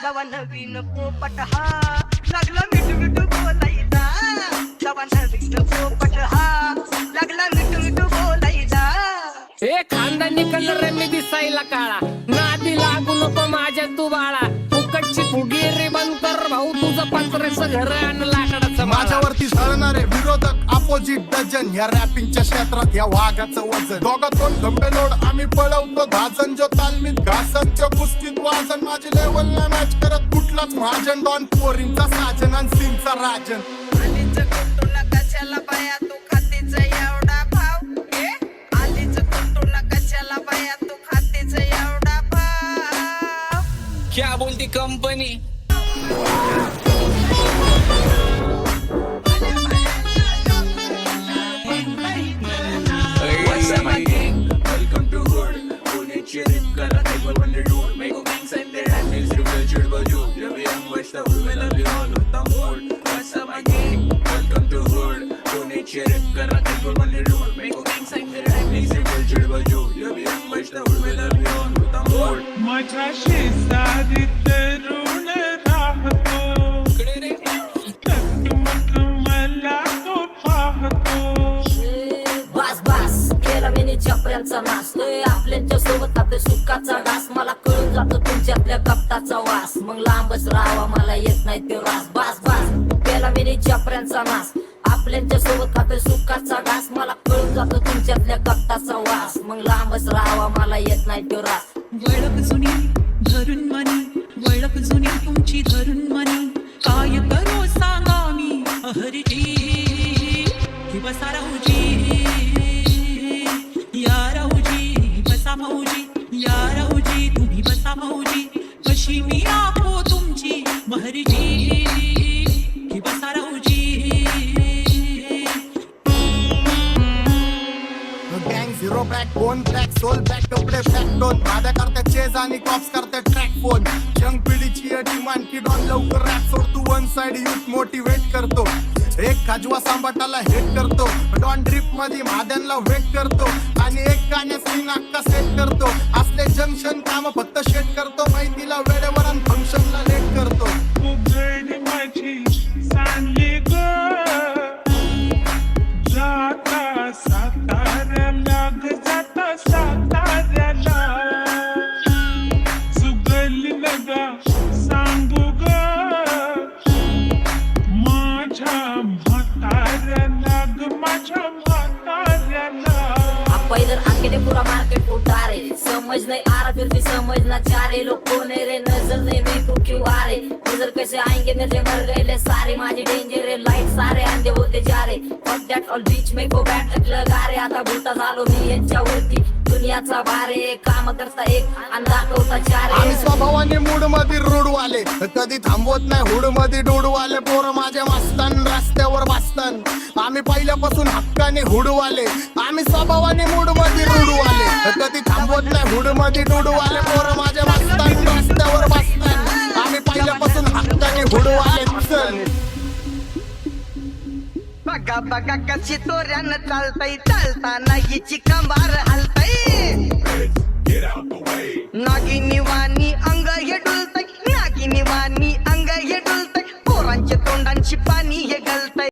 जवा नवीन पोपट हा लागला मिठू मिठू बोलायचा, जवा नवीन पोपट हा लागला मिठू मिठू बोलायचा. ए खानदानी कलर रे मी दिसायला काळा, नादी लागू नको माझ्या तू बाळा. फुकटची फुगी रे बंद कर भाऊ, तुझं पत्र्याचं घर आणि लाकडाचं माझ्यावरती झळणारे विरोधक अपोजिट डझन. या रॅपिंगच्या क्षेत्रात या वाघाचं वजन. दोघातून गंभे लोड आम्ही पळवतो धाजन. जो तालमीत घासन जो कुस्तीत वाजन. माझी लेवल ना मॅच करत कुठलाच महाजन. डॉन पोरींचा साजन आणि सिंगचा राजन. आलीच कुंटूला कशाला बाया तू खातीच एवढा भाव, आलीच कुंटूला कशाला बाया तू खातीच एवढा भाव. क्या बोलती company. Welcome to Hood. Pune cheering kara table when they do. Make a gang sign there and makes you feel chill by you. Yeah, we am West the Hood. When we all with the mood. What's up my gang? Welcome to Hood. Pune cheering kara table when they do. Make a gang sign there and makes you feel chill by you. Yeah, we am West the Hood. When we all with the mood. माझ्या शेजारी तरुण राहतो, मग मला तो पाहतो. बास बास केला मी चपऱ्यांचा नाश. आपल्याच्या सोबत आपल्या सुखाचा घास. मला कळून जातो तुमच्यातल्या कपटाचा वास. मग लांबच राहावा मला येत नाही ते रास. बास बास केला मी चपऱ्यांचा नाश. आपल्याच्या सोबत आपल्या सुखाचा घास. मला कळून जातो तुमच्यातल्या कपटाचा वास. मग लांबच राहावा मला येत नाही ते रास. वळख जुनी धरून मनी, वळख जुनी तुमची धरून मनी. काय करू सांगा मी हरजी की बसा राहूजी, या राहूजी बसा भाऊजी, या राहूजी तुम्ही बसा भाऊजी. कशी मी आपो तुमची महरजी की बसा राहूजी. गँग zero back bone black soul back कपडे बॅक डोन. माझ्या करता चेज आणि कॉप्स करता ट्रॅक फोन. यंग पिढीची डिमांड की डॉन लवकर रॅप सोड. तू वन साइड युथ मोटिवेट करतो. एक खाजवा सांबाटाला हेट करतो. डॉन ड्रिप मध्ये महाद्यांना वेट करतो. आणि एक गाण्याची नाक्का सेट करतो. असले जंक्शन काम फक्त शेट करतो. माहितीला वेळेवर आणि फंक्शनला लेट करतो. उघड माझी सांगली ग, जाता साताऱ्याला ग, जाता साताऱ्याला. जुगल लगा सांगू ग माझ्या म्हाताऱ्याला ग, माझ्या म्हाताऱ्याला. पहिलं आखेडे पुरा मार्केट उतारे. समझ नहीं आ रहा फिर भी समझना चाह रहे. लोग कौन है रे नजर नहीं मेरे को क्यों आ रहे. नजर कैसे आएंगे मेरे मर गए ले सारे. माझे डेंजर रे लाइट सारे अंधे होते जा रहे. फक दॅट ऑल बीच में को बॅट लगा रे. आता भूता झालो मी यांच्यावरती. दुनियाचा भारे काम करता एक आणि दाखवता चार. आम्ही स्वभावाने मूड मध्ये रूडवाले. कधी थांबवत नाही हुड मध्ये डोडवाले. पोरं माझ्या मस्तान रस्त्यावर बसतान. आम्ही पहिल्यापासून हक्काने हुडवाले. आम्ही स्वभावाने मूड मध्ये रूडवाले. कधी थांबवत नाही हुड मध्ये डोडवाले. पोरं माझ्या मस्तान रस्त्यावर बसतान. आम्ही पहिल्यापासून हक्काने हुडवाले. चल बघा बघा कशी तोऱ्यानं चालतय, चालताना हिची कंबार हलतय. नागिनी वाणी अंग हे डुलतय, नागिनी वाणी अंग हे डुलतय. पोरांच्या तोंडांची पाणी हे गलतय.